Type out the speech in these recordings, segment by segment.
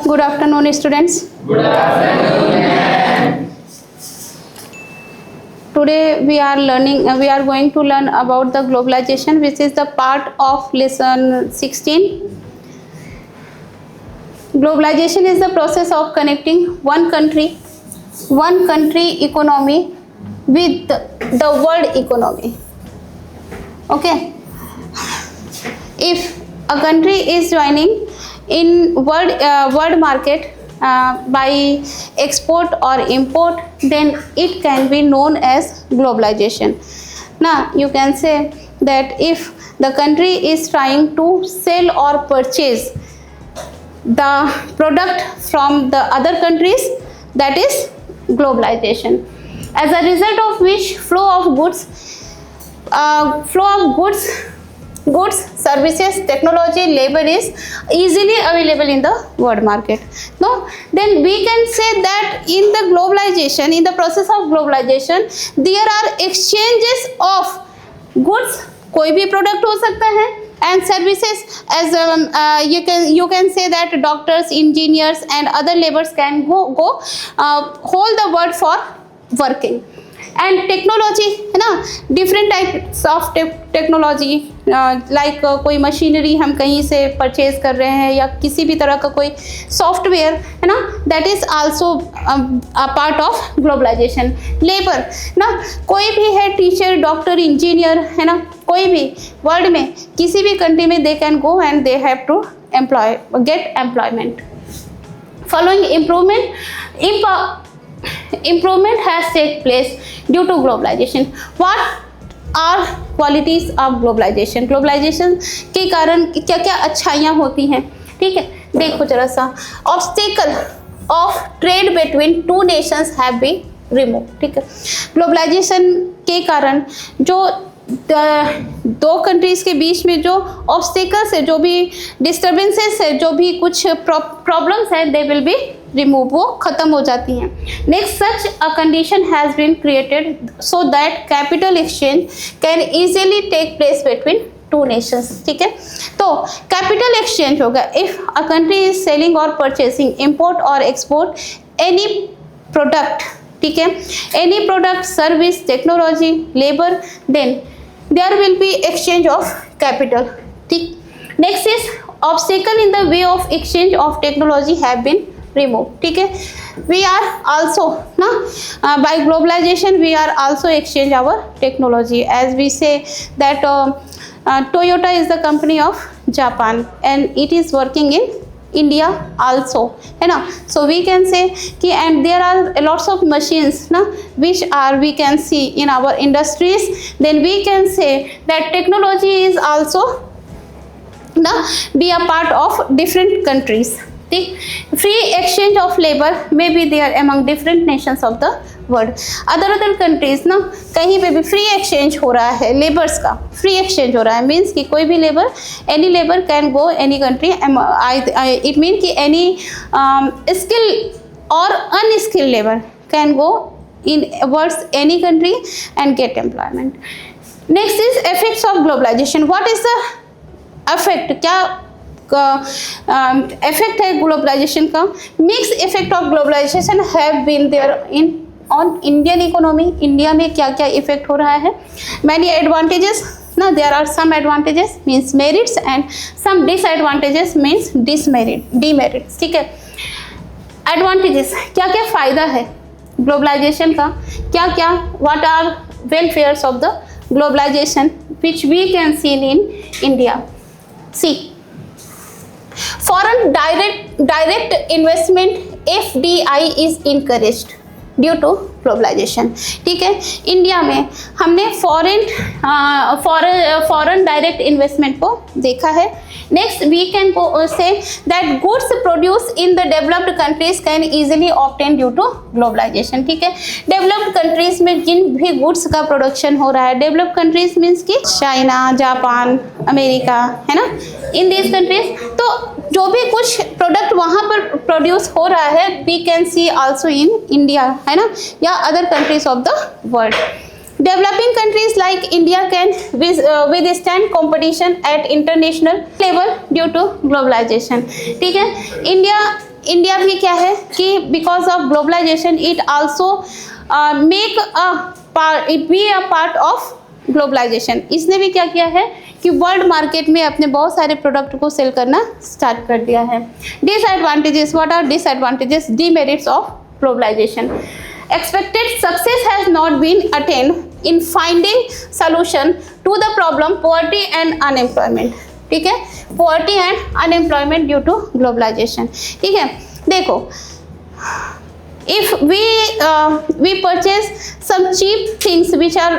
Good afternoon, students. Good afternoon. Today we are going to learn about the globalization, which is the part of lesson 16. Globalization is the process of connecting one country economy with the world economy. Okay. If a country is joining in world market by export or import, then it can be known as globalization. Now you can say that if the country is trying to sell or purchase the product from the other countries, that is globalization. As a result of which flow of goods, services, technology, labor is easily available in the world market. No, then we can say that in the globalization, in the process of globalization, there are exchanges of goods, कोई भी product हो सकता है, and services, as you can say that doctors, engineers and other laborers can go whole the world for working. And technology है ना, different types of technology, like कोई machinery हम कहीं से परचेज कर रहे हैं या किसी भी तरह का कोई सॉफ्टवेयर है ना, that is also a part of globalization. Labour ना, कोई भी है टीचर, डॉक्टर, इंजीनियर है ना, कोई भी वर्ल्ड में किसी भी कंट्री में they can go and they have to get employment. Following improvement has taken place due to globalization. What are qualities of globalization? Globalization के कारण क्या क्या अच्छाइयाँ होती हैं, ठीक है. देखो जरा सा, obstacle of trade between two nations have been removed, ठीक है. ग्लोबलाइजेशन के कारण जो दो कंट्रीज के बीच में जो ऑब्स्टेकल्स है, जो भी डिस्टर्बेंसेस है, जो भी कुछ प्रॉब्लम्स है, दे विल बी रिमूव, वो खत्म हो जाती हैं. Next, such a condition has been created so that capital exchange can easily take place between two nations, ठीक है. तो कैपिटल एक्सचेंज होगा if a country is selling और परचेसिंग, इंपोर्ट और एक्सपोर्ट एनी प्रोडक्ट, ठीक है, any product, service, technology, labour, then there will be exchange of capital. Next is obstacle in the way of exchange of technology have been removed, ठीक है. We are also ना by globalization we are also exchange our technology, as we say that Toyota is the company of Japan and it is working in India also, है ना. So we can say कि and there are lots of machines ना which are we can see in our industries. Then we can say that technology is also ना be a part of different countries. ठीक, free exchange of labor may be there among different nations of the world. Other countries ना कहीं पे भी free exchange हो रहा है, labours का फ्री एक्सचेंज हो रहा है, मीन्स कि कोई भी labour, any labour can go any country. It mean कि एनी स्किल और unskilled labour can go in words any country and get employment. Next is effects of globalisation. What is the effect, क्या effect है globalisation का? Mix effect of globalisation have been there in on Indian economy. India में क्या क्या effect हो रहा है? Many advantages ना, there are some advantages means merits and some disadvantages means demerits, ठीक है. एडवांटेजेस, क्या क्या फ़ायदा है ग्लोबलाइजेशन का, क्या क्या, what are welfares of the globalisation which we can see in India. See, foreign direct investment FDI is encouraged due to globalisation, ठीक है. इंडिया में हमने फॉरेन डायरेक्ट इन्वेस्टमेंट को देखा है. Next, we can say that goods produce in the developed countries can easily obtain due to globalisation, ठीक है. Developed countries में जिन भी गुड्स का प्रोडक्शन हो रहा है, डेवलप्ड कंट्रीज मीन्स कि चाइना, जापान, अमेरिका, है ना, इन दीज कंट्रीज, तो जो भी कुछ प्रोडक्ट वहाँ पर प्रोड्यूस हो रहा है, we can see also in India, है ना, या other countries of the world. Developing countries like India can withstand competition at international level due to globalization, ठीक है. इंडिया भी क्या है कि because of globalisation it also make it be a part of globalisation. इसने भी क्या किया है कि वर्ल्ड मार्केट में अपने बहुत सारे प्रोडक्ट को सेल करना स्टार्ट कर दिया है। Disadvantages, what are disadvantages, demerits of globalisation. Expected success has not been attained in finding solution to the problem poverty and unemployment। ठीक है, poverty and unemployment due to globalization। ठीक है, देखो if we purchase some cheap things which are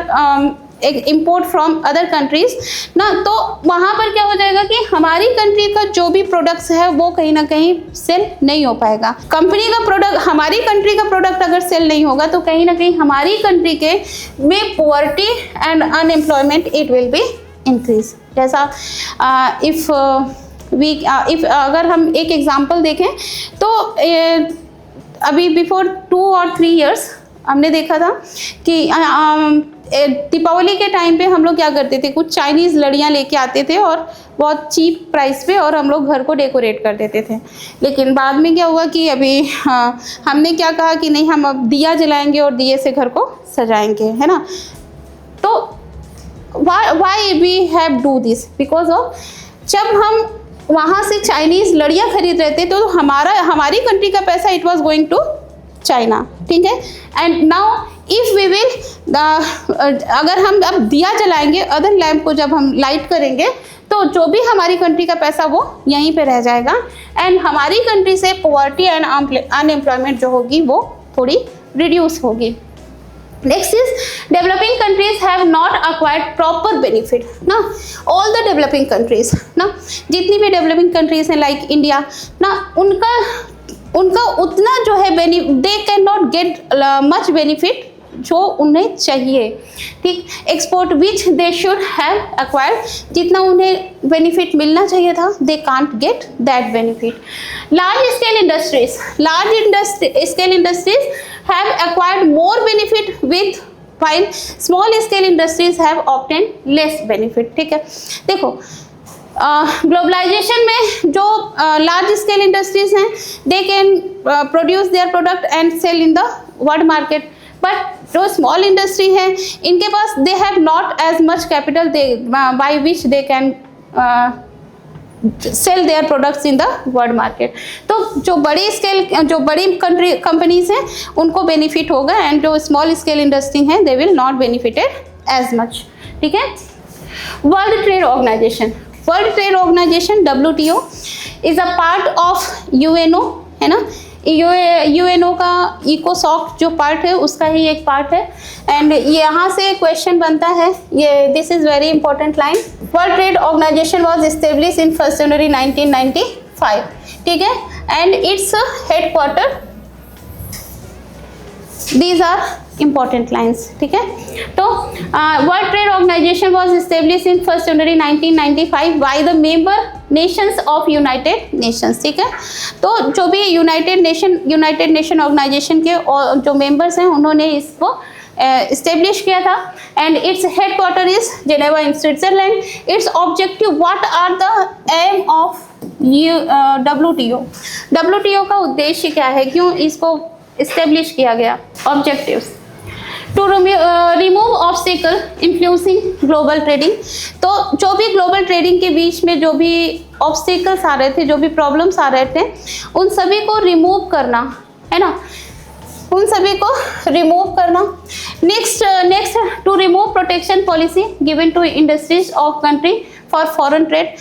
import from other countries ना, तो वहाँ पर क्या हो जाएगा कि हमारी कंट्री का जो भी प्रोडक्ट्स है वो कहीं ना कहीं सेल नहीं हो पाएगा। कंपनी का प्रोडक्ट, हमारी कंट्री का प्रोडक्ट अगर सेल नहीं होगा तो कहीं ना कहीं हमारी कंट्री के में poverty and unemployment it will be increase. जैसा इफ अगर हम एक एग्जांपल देखें तो अभी बिफोर 2 और 3 इयर्स हमने देखा था कि दीपावली के टाइम पे हम लोग क्या करते थे, कुछ चाइनीज़ लड़ियाँ लेके आते थे और बहुत चीप प्राइस पे, और हम लोग घर को डेकोरेट कर देते थे। लेकिन बाद में क्या हुआ कि अभी हमने क्या कहा कि नहीं, हम अब दिया जलाएंगे और दिए से घर को सजाएंगे, है ना। तो why we have do this, because of जब हम वहाँ से चाइनीज़ लड़ियाँ खरीद रहे थे तो हमारी कंट्री का पैसा it was going to China. ठीक है, and now if we will अगर हम अब दिया जलाएंगे, अदर लैम्प को जब हम लाइट करेंगे तो जो भी हमारी कंट्री का पैसा वो यहीं पे रह जाएगा, एंड हमारी कंट्री से पॉवर्टी एंड अनएम्प्लॉयमेंट जो होगी वो थोड़ी रिड्यूस होगी। Next is developing countries have not acquired proper benefit ना। ऑल द डेवलपिंग कंट्रीज ना, जितनी भी डेवलपिंग कंट्रीज हैं लाइक इंडिया ना, उनका उतना जो है they can not get much benefit जो उन्हें चाहिए। ठीक, export which they should have acquired, जितना उन्हें बेनिफिट मिलना चाहिए था they can't get that benefit. Large scale industries have acquired more benefit with while small scale industries have obtained less benefit। ठीक है, देखो ग्लोबलाइजेशन में जो लार्ज स्केल इंडस्ट्रीज हैं they can produce their product and sell in the world market, but जो small industry है इनके पास they have not as much capital by which they can sell their products in the world market. तो जो बड़ी companies हैं उनको benefit होगा, एंड जो स्मॉल स्केल इंडस्ट्री हैं they will not benefited as much. ठीक है, world trade organisation WTO is a part of UNO, है ना। UNO का इकोसॉक जो पार्ट है उसका ही एक पार्ट है, एंड यहाँ से क्वेश्चन बनता है, ये this is very important line. World trade organisation was establish in 1 January 1995। ठीक है, and its headquarter, these are important lines। ठीक है, तो world trade organisation was establish in 1 January 1995 by the member nations of United Nations. ठीक है, तो जो भी यूनाइटेड नेशन ऑर्गेनाइजेशन के जो मेंबर्स हैं उन्होंने इसको एस्टेब्लिश किया था, and its headquarter is Geneva in Switzerland. Its objective, what are the aim of WTO का उद्देश्य क्या है, क्यों इसको एस्टेब्लिश किया गया। Objectives to remove obstacle influencing global trading, तो जो भी ग्लोबल ट्रेडिंग के बीच में जो भी ऑब्स्टिकल्स आ रहे थे, जो भी प्रॉब्लम्स आ रहे थे, उन सभी को रिमूव करना, है ना, उन सभी को रिमूव करना। Next to remove protection policy given to industries of country for foreign trade.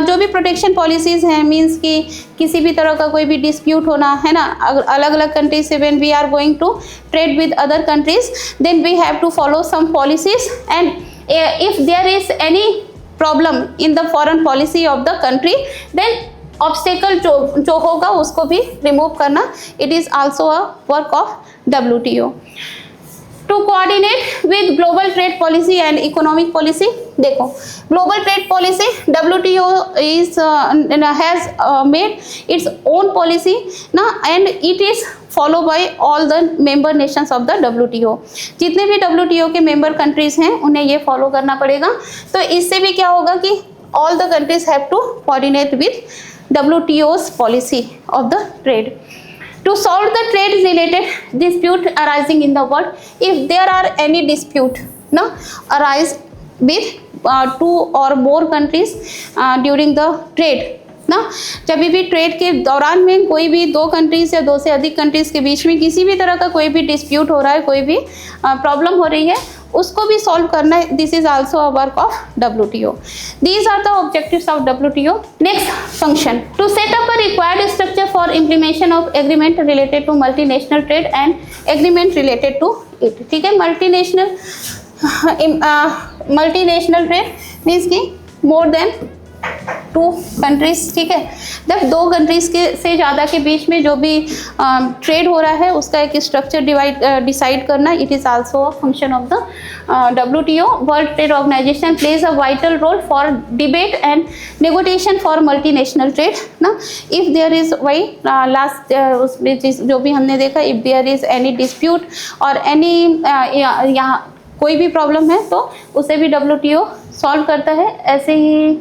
जो भी प्रोटेक्शन पॉलिसीज़ हैं, मीन्स कि किसी भी तरह का कोई भी डिस्प्यूट होना, है ना, अलग अलग कंट्रीज से when we are going to trade with other countries then we have to follow some policies, and if there is any problem in the foreign policy of the country then obstacle जो होगा उसको भी remove करना। It is also a work of WTO। To coordinate with global trade policy and economic policy, देखो global trade policy WTO is has made its own policy ना, and it is followed by all the member nations of the WTO। जितने भी WTO के member countries हैं उन्हें ये follow करना पड़ेगा। तो इससे भी क्या होगा कि all the countries have to coordinate with WTO's policy of the trade. To solve the trade related dispute arising in the world, if there are any dispute ना arise with two or more countries during the trade ना, जब भी trade के दौरान में कोई भी दो कंट्रीज या दो से अधिक कंट्रीज के बीच में किसी भी तरह का कोई भी डिस्प्यूट हो रहा है, कोई भी प्रॉब्लम हो रही है, उसको भी सॉल्व करना है. This is also a work of WTO. These are the objectives of WTO. Next function, to set up a required structure for implementation of agreement related to multinational trade and agreement related to it. ठीक है, multinational trade means की more than to countries. ठीक है, जब दो countries के से ज़्यादा के बीच में जो भी ट्रेड हो रहा है उसका एक स्ट्रक्चर डिसाइड करना. It is also a function of the WTO. World trade Organization plays a vital role for debate and negotiation for multinational trade ना. इफ़ देयर इज़ वही लास्ट उसमें जो भी हमने देखा, if there is any dispute और any यहाँ कोई भी प्रॉब्लम है तो उसे भी WTO सॉल्व करता है. ऐसे ही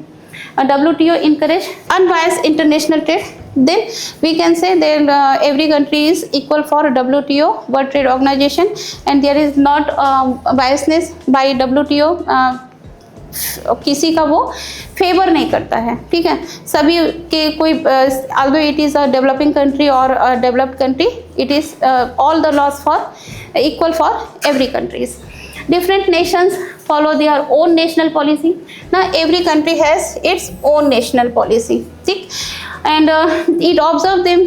WTO encourage unbiased international trade. Then we can say that every country is equal for WTO, World Trade Organization, and there is not biasness by WTO. किसी का वो फेवर नहीं करता है. ठीक है, सभी के कोई although it is a developing country or a developed country, it is all the laws for equal for every countries. Different nations follow their own national policy. Now every country has its own national policy. ठीक, and it observes them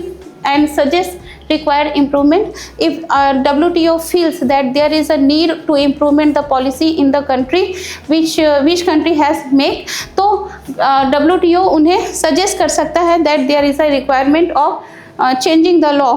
and suggests required improvement. If WTO feels that there is a need to improvement the policy in the country which country has made, तो WTO उन्हें suggest कर सकता है that there is a requirement of changing the law